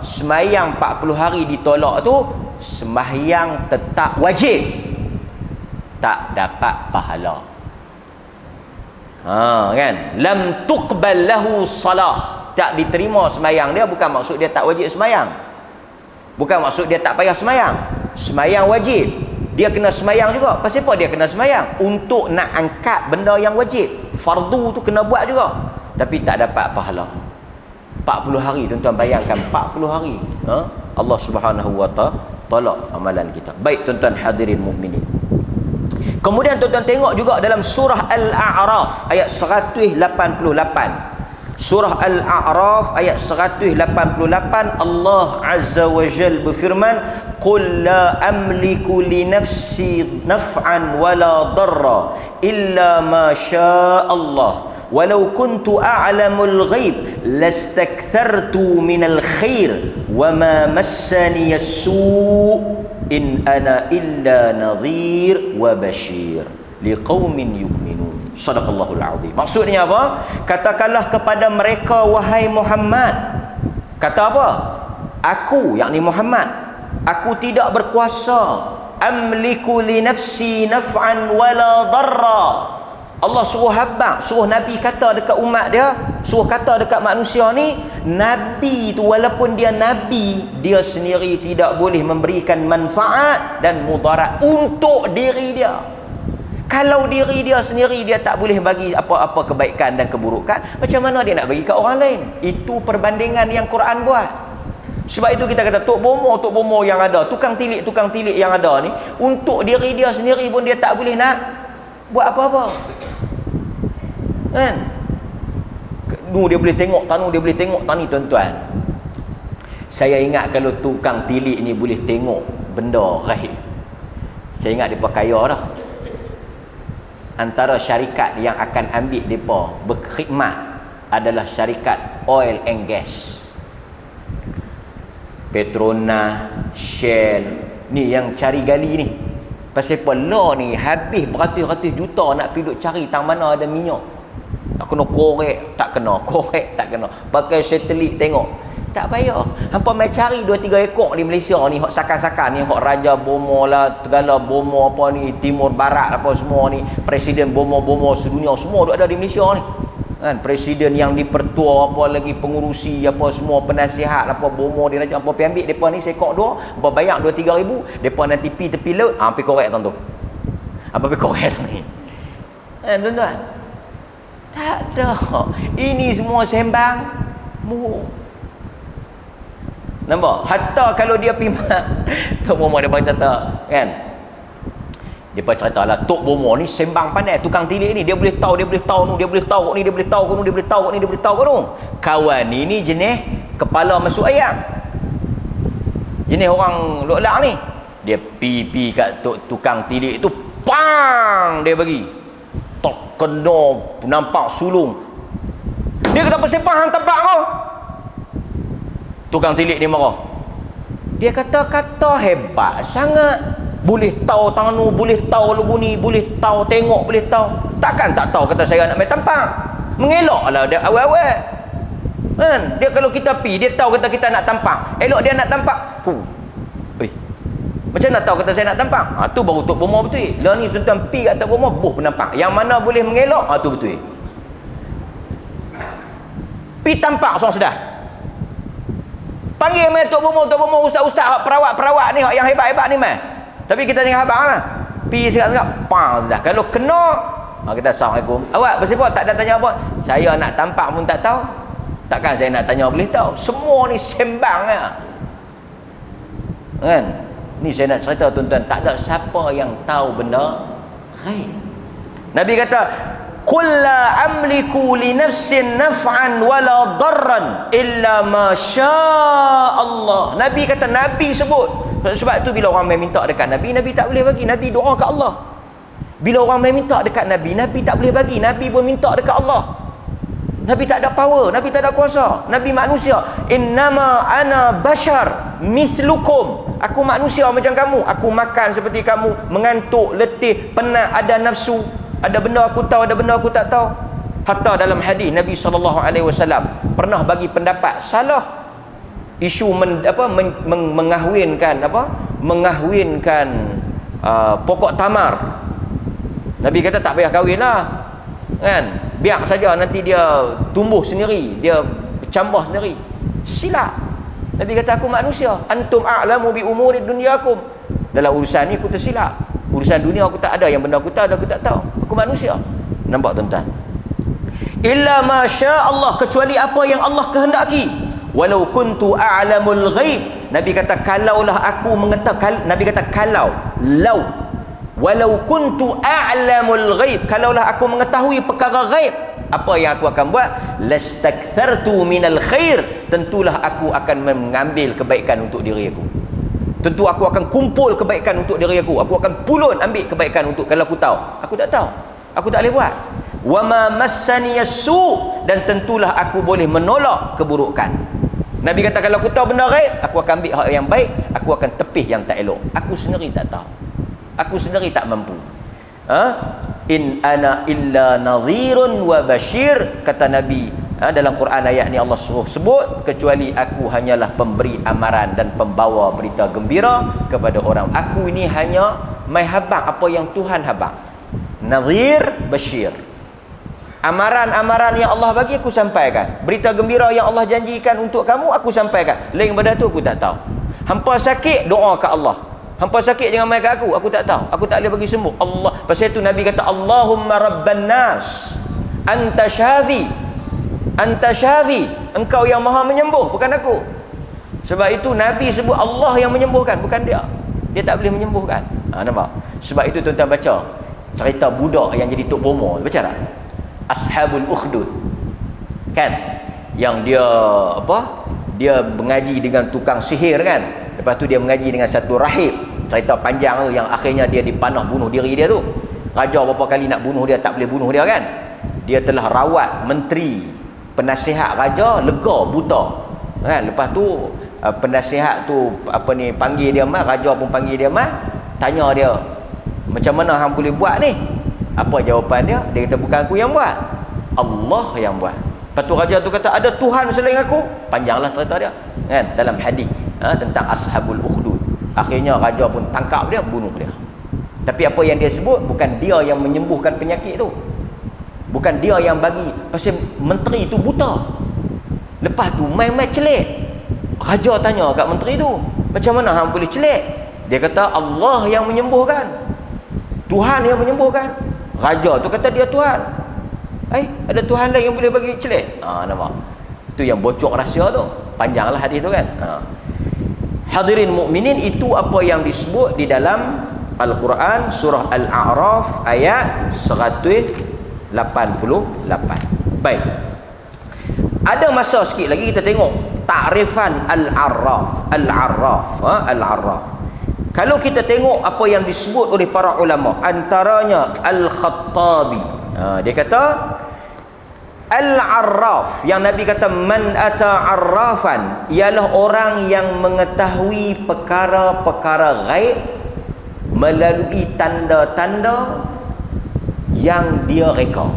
semayang 40 hari ditolak tu semayang tetap wajib, tak dapat pahala. Kan? Lam tuqbal lahu salah, tak diterima semayang dia. Bukan maksud dia tak wajib semayang, bukan maksud dia tak payah semayang. Semayang wajib, dia kena semayang juga. Pasal apa dia kena semayang? Untuk nak angkat benda yang wajib. Fardu tu kena buat juga, tapi tak dapat pahala. 40 hari, tuan-tuan bayangkan 40 hari. Allah Subhanahu wa ta'ala tolak amalan kita. Baik tuan-tuan hadirin mukminin. Kemudian tuan-tuan tengok juga dalam surah Al-A'raf ayat 188. Surah Al-A'raf ayat 188, Allah Azza wa Jal berfirman, "Qul la amliku li nafsi naf'an wala darra illa ma syaa Allah. Walau kuntu a'lamul ghaib lastakthartu minal khair wa ma massani as-su' in ana illa nadhir wa bashir liqaumin yu'minun." Sadaqallahul azim. Maksudnya apa? Katakanlah kepada mereka, wahai Muhammad. Kata apa? Aku, yakni Muhammad, aku tidak berkuasa. Amliku li nafsi naf'an wala darra. Allah suruh habaq, suruh Nabi kata dekat umat dia, suruh kata dekat manusia ni, Nabi tu walaupun dia Nabi, dia sendiri tidak boleh memberikan manfaat dan mudarat untuk diri dia. Kalau diri dia sendiri dia tak boleh bagi apa-apa kebaikan dan keburukan, macam mana dia nak bagi ke orang lain? Itu perbandingan yang Quran buat. Sebab itu kita kata tok bomo yang ada, tukang tilik yang ada ni, untuk diri dia sendiri pun dia tak boleh nak buat apa-apa. Kan? Nu dia boleh tengok tanu, dia boleh tengok tani, tuan-tuan. Saya ingat kalau tukang tilik ni boleh tengok benda gaib, saya ingat depa kaya dah. Antara syarikat yang akan ambil depa berkhidmat adalah syarikat oil and gas. Petronas, Shell, ni yang cari gali ni. Pasal apa law ni habis beratus-ratus juta nak pergi duk cari tang mana ada minyak. Nak kena korek, tak kena, korek, tak kena. Pakai satelit tengok, tak payah. Hampa mai cari 2-3 ekor di Malaysia ni, hok sakan-sakan ni, hok Raja Bomo lah, segala Bomo apa ni, Timur Barat apa semua ni, presiden Bomo-Bomo sedunia semua duk ada di Malaysia ni. Kan, presiden yang dipertua apa lagi, pengurusi apa semua, penasihat apa Bomo di Raja, hampa pergi ambil depa ni sekok dua, hampa bayar 2-3 ribu, depa nanti tepi laut, pergi korek tu. Apa pergi korek tu ni. Kan tuan-tuan? Tak ada. Ini semua sembang mu. Nampak? Hatta kalau dia pergi Tok Bomo dia cerita, kan? Dia cerita lah, Tok Bomo ni sembang pandai, tukang tilik ni, dia boleh tahu ni, dia boleh tahu ni, dia boleh tahu ni, dia boleh tahu ni, dia boleh tahu ni. Kawan ni jenis kepala masuk ayam. Jenis orang lok-lak ni. Dia pi kat tukang tilik tu, pang dia bagi. Tok kena nampak sulung. Dia kena bersepah hang tempat kau. Tukang tilik ni marah. Dia kata hebat sangat. boleh tahu tanu, boleh tahu lagu ni, boleh tahu tengok, boleh tahu. Takkan tak tahu kata saya nak main tampak. Mengelaklah dia awal-awal. Kan? Dia kalau kita pi, dia tahu kata kita nak tampak. Elok dia nak tampak. Macam nak tahu kata saya nak tampak? Tu baru tok bomo betul. Lah ni tuan-tuan pi kat tok bomo, boh penampak. Yang mana boleh mengelak? Tu betul. Pi tampak seorang sudah. Panggil mai tok bomo, ustaz-ustaz, perawat-perawat ni yang hebat-hebat ni mai. Tapi kita jangan habang lah. Pi sekat-sekat, pang sudah. Kalau kena, kita assalamualaikum. Awak bersifat tak ada tanya apa? Saya nak tampak pun tak tahu. Takkan saya nak tanya boleh tahu. Semua ni sembang lah. Kan? Ni saya nak cerita tuan-tuan, tak ada siapa yang tahu benda ghaib. Nabi kata, "Qul la amliku li nafsin naf'an wala darran illa ma syaa Allah." Nabi kata, Nabi sebut. Sebab tu bila orang mai minta dekat Nabi, Nabi tak boleh bagi. Nabi doa ke Allah. Bila orang mai minta dekat Nabi, Nabi tak boleh bagi. Nabi pun minta dekat Allah. Nabi tak ada power, Nabi tak ada kuasa. Nabi manusia. Innama ana bashar mithlukum. Aku manusia macam kamu. Aku makan seperti kamu, mengantuk, letih, penat, ada nafsu. Ada benda aku tahu, ada benda aku tak tahu. Hatta dalam hadis Nabi SAW pernah bagi pendapat salah isu mengahwinkan pokok tamar. Nabi kata tak payah kahwin lah. Kan? Biar saja nanti dia tumbuh sendiri, dia bercambah sendiri. Silap. Nabi kata aku manusia. Antum a'lamu bi umuri dunyakum. Dalam urusan ni aku tersilap. Urusan dunia aku tak ada, yang benda aku tak ada aku tak tahu. Aku manusia. Nampak tuan-tuan? Illa ma syaa Allah, kecuali apa yang Allah kehendaki. Walau kuntu a'lamul ghaib. Nabi kata kalaulah aku mengetahui, Nabi kata walau kuntu a'lamul ghaib, kalaulah aku mengetahui perkara ghaib, apa yang aku akan buat? Lastakthartu minal khair, tentulah aku akan mengambil kebaikan untuk diri aku. Tentu aku akan kumpul kebaikan untuk diri aku. Aku akan pulun ambil kebaikan untuk, kalau aku tahu. Aku tak tahu, aku tak boleh buat. Wa ma massani as-su, dan tentulah aku boleh menolak keburukan. Nabi kata kalau aku tahu benda ghaib, aku akan ambil hak yang baik, aku akan tepih yang tak elok. Aku sendiri tak tahu. Aku sendiri tak mampu. In ana illa nadhirun wa bashir, kata Nabi. Dalam Quran ayat ni Allah suruh sebut, kecuali aku hanyalah pemberi amaran dan pembawa berita gembira kepada orang. Aku ini hanya mai habaq apa yang Tuhan habaq. Nadhir, bashir. Amaran-amaran yang Allah bagi aku sampaikan. Berita gembira yang Allah janjikan untuk kamu aku sampaikan. Lain daripada tu aku tak tahu. Hampa sakit, doa ke Allah. Hampa sakit jangan main kat aku tak tahu. Aku tak boleh bagi sembuh. Allah. Pasal itu Nabi kata, Allahumma rabban nas, anta syafi, engkau yang maha menyembuh, bukan aku. Sebab itu Nabi sebut Allah yang menyembuhkan, bukan dia. Dia tak boleh menyembuhkan. Nampak? Sebab itu tuan-tuan baca cerita budak yang jadi tok bomo, baca tak? Ashabul Ukhdud. Kan? Yang dia dia mengaji dengan tukang sihir kan? Lepas tu dia mengaji dengan satu rahib. Cerita panjang tu yang akhirnya dia dipanah bunuh diri dia tu. Raja berapa kali nak bunuh dia, tak boleh bunuh dia kan? Dia telah rawat menteri, penasihat raja lega buta. Kan? Lepas tu penasihat tu panggil dia mai, raja pun panggil dia mai, tanya dia, "Macam mana hang boleh buat ni?" Apa jawapan dia? Dia kata, "Bukan aku yang buat, Allah yang buat." Lepas tu raja tu kata, "Ada Tuhan selain aku?" Panjanglah cerita dia. Kan? Dalam hadis tentang Ashabul Ukhdud. Akhirnya raja pun tangkap dia, bunuh dia. Tapi apa yang dia sebut, bukan dia yang menyembuhkan penyakit tu, bukan dia yang bagi. Pasal menteri tu buta. Lepas tu main-main celik. Raja tanya kat menteri tu, "Macam mana hang boleh celik?" Dia kata, "Allah yang menyembuhkan, Tuhan yang menyembuhkan." Raja tu kata dia Tuhan. Ada Tuhan lain yang boleh bagi celik? Nampak? Itu yang bocor rahsia tu. Panjanglah hadis tu kan. Hadirin mukminin, itu apa yang disebut di dalam Al-Quran surah Al-A'raf ayat 188. Baik. Ada masa sikit lagi kita tengok takrifan Al-Arraf. Al-Arraf. Kalau kita tengok apa yang disebut oleh para ulama, antaranya Al-Khattabi. Dia kata Al-Arraf, yang Nabi kata man ata arrafan, ialah orang yang mengetahui perkara-perkara ghaib, melalui tanda-tanda yang dia reka.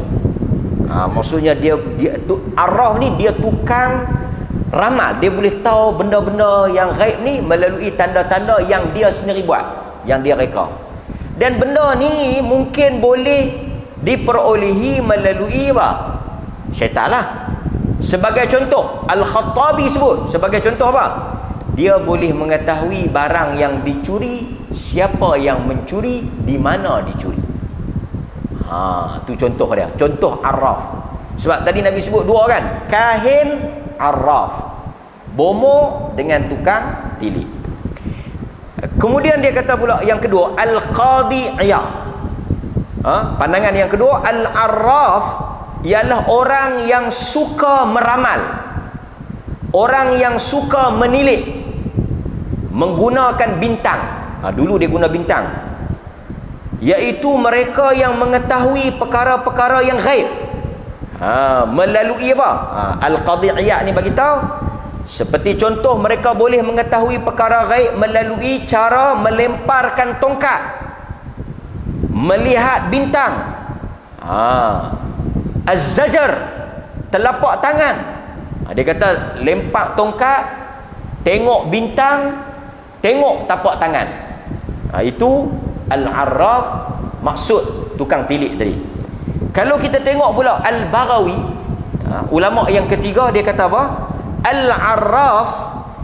Maksudnya dia tu arwah ni dia tukang ramal. Dia boleh tahu benda-benda yang gaib ni melalui tanda-tanda yang dia sendiri buat, yang dia reka. Dan benda ni mungkin boleh diperolehi melalui apa? Syaitan lah. Sebagai contoh, Al-Khattabi sebut sebagai contoh apa? Dia boleh mengetahui barang yang dicuri, siapa yang mencuri, di mana dicuri. Tu contoh dia, contoh arraf. Sebab tadi Nabi sebut dua kan, kahin, arraf, bomo dengan tukang tilik. Kemudian dia kata pula yang kedua, al-qadi iyah. Pandangan yang kedua, al-arraf ialah orang yang suka meramal, orang yang suka menilik menggunakan bintang. Dulu dia guna bintang, iaitu mereka yang mengetahui perkara-perkara yang gaib melalui apa? Al-qadiyah ni bagi tahu, seperti contoh mereka boleh mengetahui perkara gaib melalui cara melemparkan tongkat, melihat bintang, az-zajar, telapak tangan. Dia kata lempar tongkat, tengok bintang, tengok tapak tangan. Itu al-arraf, maksud tukang tilik tadi. Kalau kita tengok pula Al-Baghawi, ulama yang ketiga, dia kata apa? Al-arraf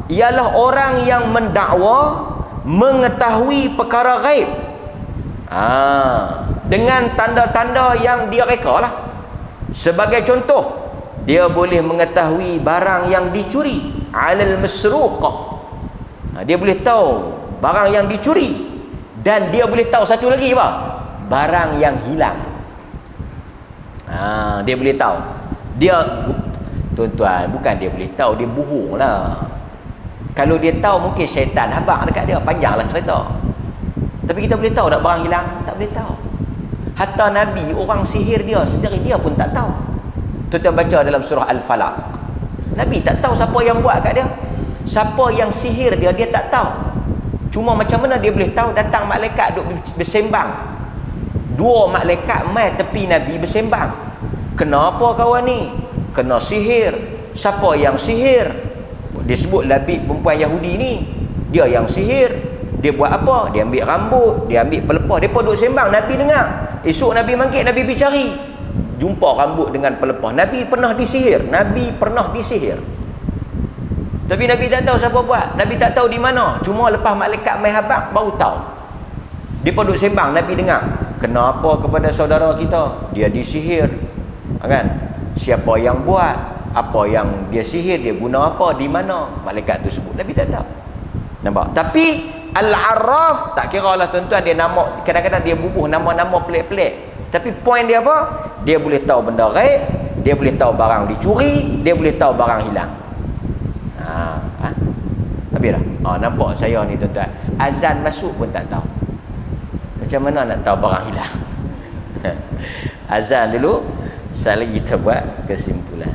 ialah orang yang mendakwa mengetahui perkara gaib dengan tanda-tanda yang dia reka lah. Sebagai contoh, dia boleh mengetahui barang yang dicuri, alal masruq. Dia boleh tahu barang yang dicuri, dan dia boleh tahu satu lagi apa? Barang yang hilang. Dia boleh tahu. Dia, tuan-tuan, bukan dia boleh tahu, dia bohong lah. Kalau dia tahu mungkin syaitan habaq dekat dia, panjanglah cerita. Tapi kita boleh tahu tak barang hilang? Tak boleh tahu. Hatta Nabi, orang sihir dia sendiri, dia pun tak tahu. Tuan-tuan baca dalam surah Al-Falaq, Nabi tak tahu siapa yang buat kat dia, siapa yang sihir dia, dia tak tahu. Cuma macam mana dia boleh tahu? Datang malaikat duk bersembang, dua malaikat mai tepi Nabi bersembang. Kenapa kawan ni? Kena sihir. Siapa yang sihir? Dia sebut Labid, perempuan Yahudi ni, dia yang sihir. Dia buat apa? Dia ambil rambut, dia ambil pelepah. Dia pun duk sembang, Nabi dengar. Esok Nabi mangkit, Nabi pergi cari, jumpa rambut dengan pelepah. Nabi pernah disihir. Nabi pernah disihir. Tapi Nabi tak tahu siapa buat. Nabi tak tahu di mana. Cuma lepas malaikat mai habaq baru tahu. Dia pun duk sembang, Nabi dengar. Kenapa kepada saudara kita? Dia disihir. Kan? Siapa yang buat? Apa yang dia sihir? Dia guna apa? Di mana? Malaikat tu sebut. Nabi tak tahu. Nampak? Tapi Al-Arraf tak kira lah tuan-tuan, dia nama, kadang-kadang dia bubuh nama-nama pelik-pelik. Tapi poin dia apa? Dia boleh tahu benda gaib, dia boleh tahu barang dicuri, dia boleh tahu barang hilang. Habis dah. Nampak saya ni tuan-tuan, azan masuk pun tak tahu. Macam mana nak tahu barang hilang? Azan dulu, sekali kita buat kesimpulan.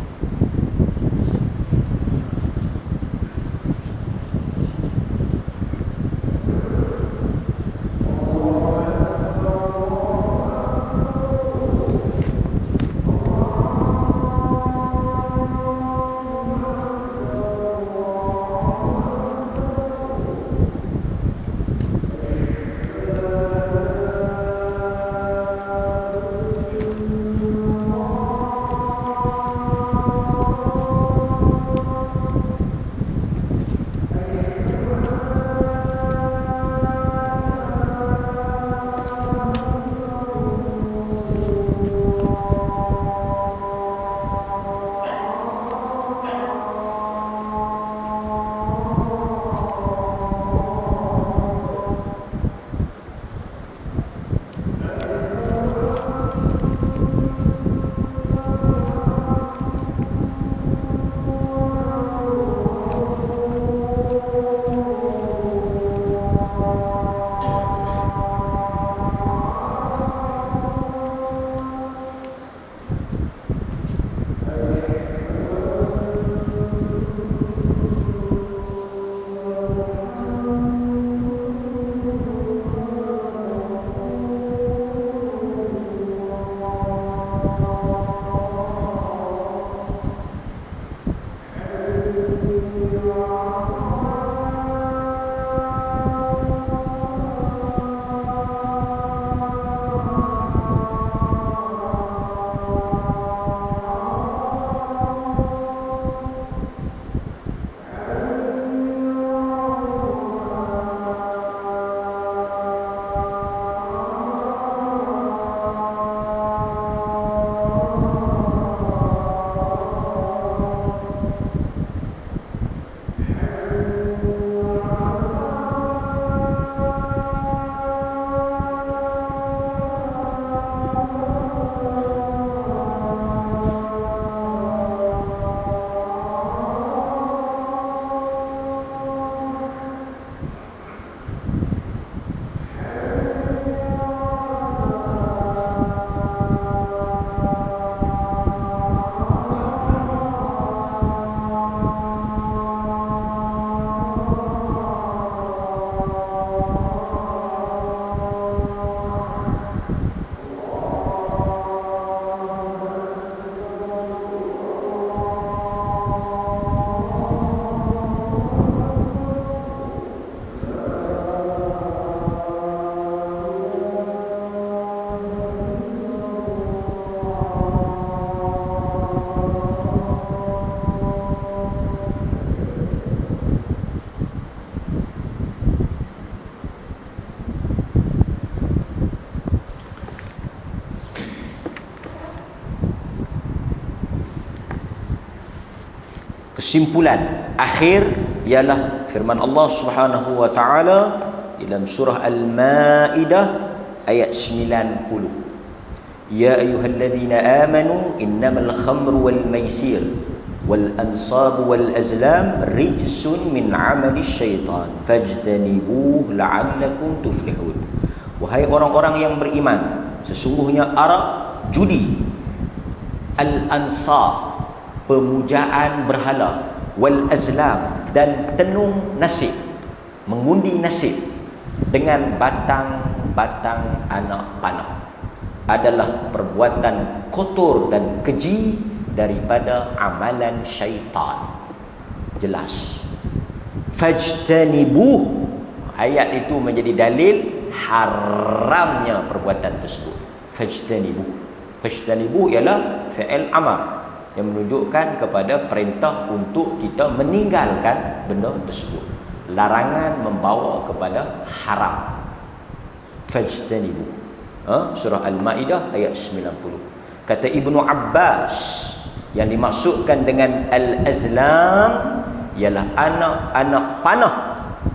kesimpulan akhir ialah firman Allah Subhanahu wa taala dalam surah Al-Maidah ayat 90. Ya ayyuhalladzina amanu innamal khamru wal maisir wal ansab wal azlam rijsun min 'amali syaitan fajtanibuhu la'allakum tuflihun. Wahai orang-orang yang beriman, sesungguhnya arak, judi, al-ansab, pemujaan berhala, wal azlam, dan tenung nasib, mengundi nasib dengan batang-batang anak panah adalah perbuatan kotor dan keji daripada amalan syaitan. Jelas. Fajtanibuh, ayat itu menjadi dalil haramnya perbuatan tersebut. Fajtanibuh. Fajtanibuh ialah fi'il amar yang menunjukkan kepada perintah untuk kita meninggalkan benda tersebut. Larangan membawa kepada haram. Fajtanibuh. Surah Al-Maidah ayat 90. Kata Ibnu Abbas, yang dimaksudkan dengan al-azlam ialah anak-anak panah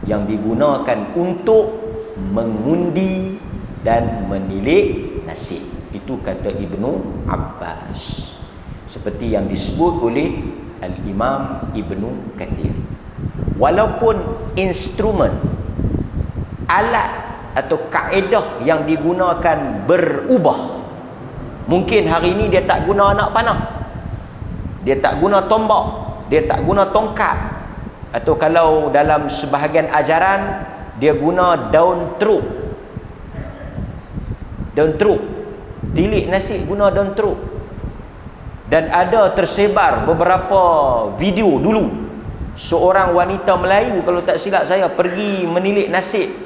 yang digunakan untuk mengundi dan menilik nasib. Itu kata Ibnu Abbas, seperti yang disebut oleh Al-Imam Ibnu Kathir. Walaupun instrumen, alat atau kaedah yang digunakan berubah. Mungkin hari ini dia tak guna anak panah, dia tak guna tombak, dia tak guna tongkat, atau kalau dalam sebahagian ajaran dia guna daun teruk. Daun teruk, tilik nasi guna daun teruk. Dan ada tersebar beberapa video dulu, seorang wanita Melayu kalau tak silap saya pergi menilik nasib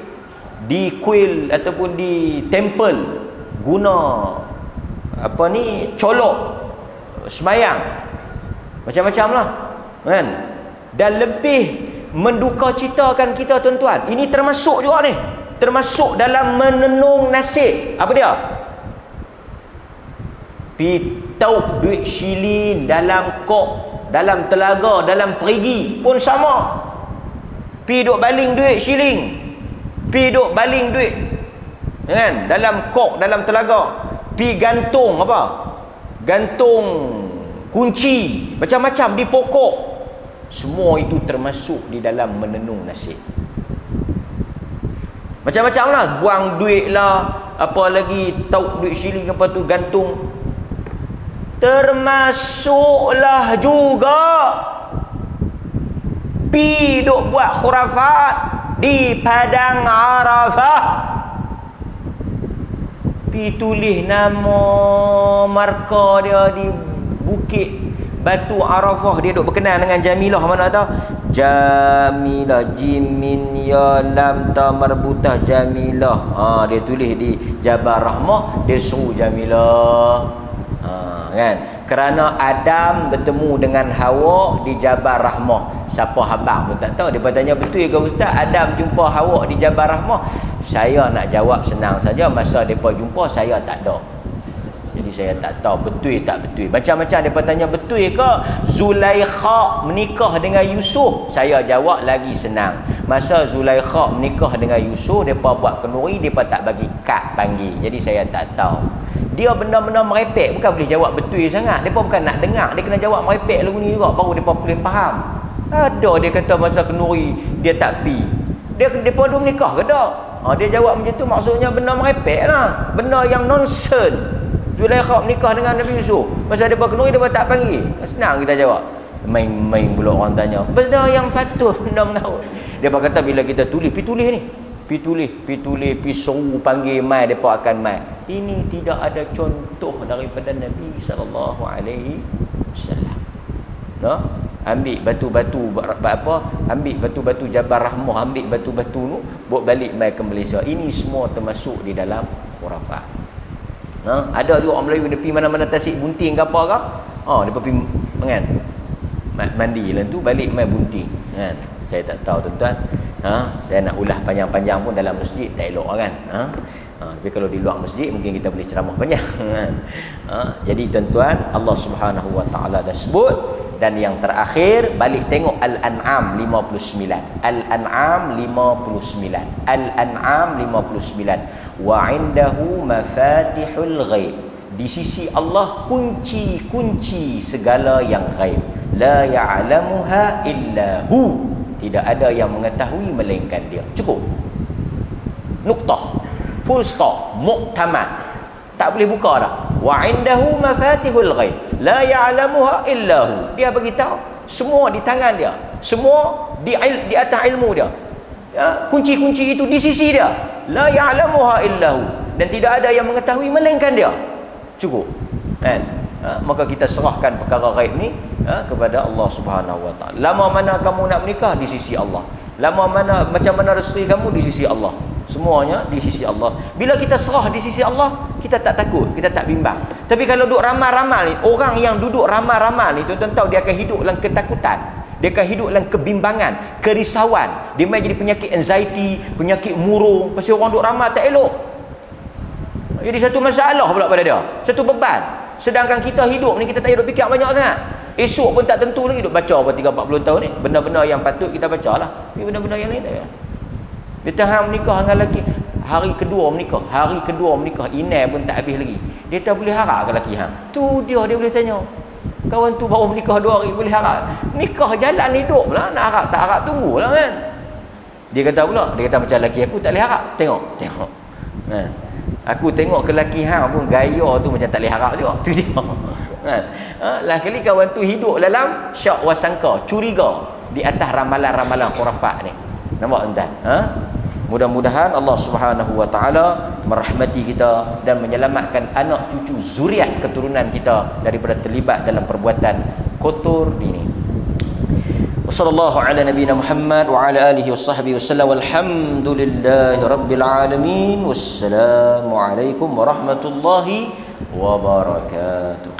di kuil ataupun di temple, guna apa ni, colok sembayang macam-macam lah kan. Dan lebih menduka citakan kita tuan-tuan, ini termasuk juga ni, termasuk dalam menenung nasib. Apa dia? Pitau duit shilin dalam kok, dalam telaga, dalam perigi pun sama. Pi duk baling duit shilling, pi duk baling duit kan dalam kok, dalam telaga, pi gantung apa, gantung kunci macam-macam di pokok. Semua itu termasuk di dalam menenung nasib. Macam-macam lah, buang duit lah, apa lagi, tauk duit shilling apa tu, gantung, termasuklah juga pi duk buat khurafat di padang Arafah. Pi tulis nama marka dia di bukit batu Arafah, dia duk berkenal dengan Jamilah, mana tahu Jamilah, jimin ya lam ta marbutah Jamilah. Dia tulis di Jabal Rahmah, dia suruh Jamilah. Kan, kerana Adam bertemu dengan Hawa di Jabal Rahmah. Siapa habang pun tak tahu. Dia tanya, betul ke Ustaz Adam jumpa Hawa di Jabal Rahmah? Saya nak jawab senang saja, masa mereka jumpa saya tak ada, jadi saya tak tahu betul tak betul. Macam-macam dia tanya, betul ke Zulaikha menikah dengan Yusuf? Saya jawab lagi senang, masa Zulaikha menikah dengan Yusuf, mereka buat kenduri, mereka tak bagi kad panggil, jadi saya tak tahu. Dia benda-benda merepek, bukan boleh jawab betul sangat. Mereka bukan nak dengar, dia kena jawab merepek lagu ni juga, baru mereka boleh faham. Ada dia kata masa kenduri dia tak pi, dia pun menikah ke tak? Dia jawab macam tu, maksudnya benda merepek lah, benda yang nonsense. Zulaikha menikah dengan Nabi Yusuf, masa dia kenduri dia tak panggil. Senang kita jawab. Main-main pula orang tanya benda yang patut, benda mengaut. Dia kata bila kita tulis, pi tulis ni, pi tulis, pi suruh panggil mai, mereka akan mai. Ini tidak ada contoh daripada Nabi SAW. No? Ambil batu-batu apa? Ambil batu-batu Jabal Rahmah, ambil batu-batu tu, buat balik mai ke Malaysia. Ini semua termasuk di dalam khurafat. Ada juga orang Melayu dia pergi mana-mana tasik bunting ke apa ke? Dia pergi kan, mandi lah tu, balik mai bunting kan. Saya tak tahu tuan-tuan. Saya nak ulah panjang-panjang pun dalam masjid tak elok kan. Tapi kalau di luar masjid mungkin kita boleh ceramah banyak. Jadi tuan-tuan, Allah Subhanahu Wa Taala dah sebut Dan yang terakhir, balik tengok Al-An'am 59. Al-An'am 59. Al-An'am 59. Wa indahu mafatihul ghaib. Di sisi Allah kunci-kunci segala yang ghaib. La ya'lamuha illa hu. Tidak ada yang mengetahui melainkan dia. Cukup. Nuktah. Full stop. Muktamad. Tak boleh buka dah. Wa indahu mafatihul ghaib. La ya'lamuha illa hu. Dia beritahu semua di tangan dia. Semua di atas ilmu dia. Ya, kunci-kunci itu di sisi dia. La ya'lamuha illa hu. Dan tidak ada yang mengetahui melainkan dia. Cukup. Kan? Maka kita serahkan perkara ghaib ni kepada Allah Subhanahu Wa Taala. Lama mana kamu nak menikah, di sisi Allah. Lama mana, macam mana rezeki kamu, di sisi Allah. Semuanya di sisi Allah. Bila kita serah di sisi Allah, kita tak takut, kita tak bimbang. Tapi kalau duduk ramal-ramal ni, orang yang duduk ramal-ramal ni, tuan-tuan tahu dia akan hidup dalam ketakutan. Dia akan hidup dalam kebimbangan, kerisauan. Dia main jadi penyakit anxiety, penyakit murung. Pasal orang duduk ramal tak elok. Jadi satu masalah pula pada dia, satu beban. Sedangkan kita hidup ni, kita tak hidup fikir banyak sangat. Esok pun tak tentu lagi duk baca apa 30-40 tahun ni. Benda-benda yang patut kita baca lah. Tapi benda-benda yang lain tak ya. Dia tahan menikah dengan lelaki, hari kedua menikah, inai pun tak habis lagi. Dia tak boleh harap ke lelaki hang. Tu dia boleh tanya. Kawan tu baru menikah 2 hari boleh harap. Nikah jalan hidup lah, nak harap tak harap tunggulah kan. Dia kata macam lelaki aku tak boleh harap. Tengok. Kan? Aku tengok ke lelaki hang pun gaya tu macam tak boleh harap juga. Tu dia. Kan? Lah kali kawan tu hidup dalam syak wasangka, curiga di atas ramalan-ramalan khurafat ni. Nampak tuan? Mudah-mudahan Allah Subhanahu Wa Taala merahmati kita dan menyelamatkan anak cucu zuriat keturunan kita daripada terlibat dalam perbuatan kotor ini. Wassallallahu ala nabiyyina Muhammad wa ala alihi washabbihi wasallam walhamdulillahi rabbil alamin. Wassalamu alaikum warahmatullahi wabarakatuh.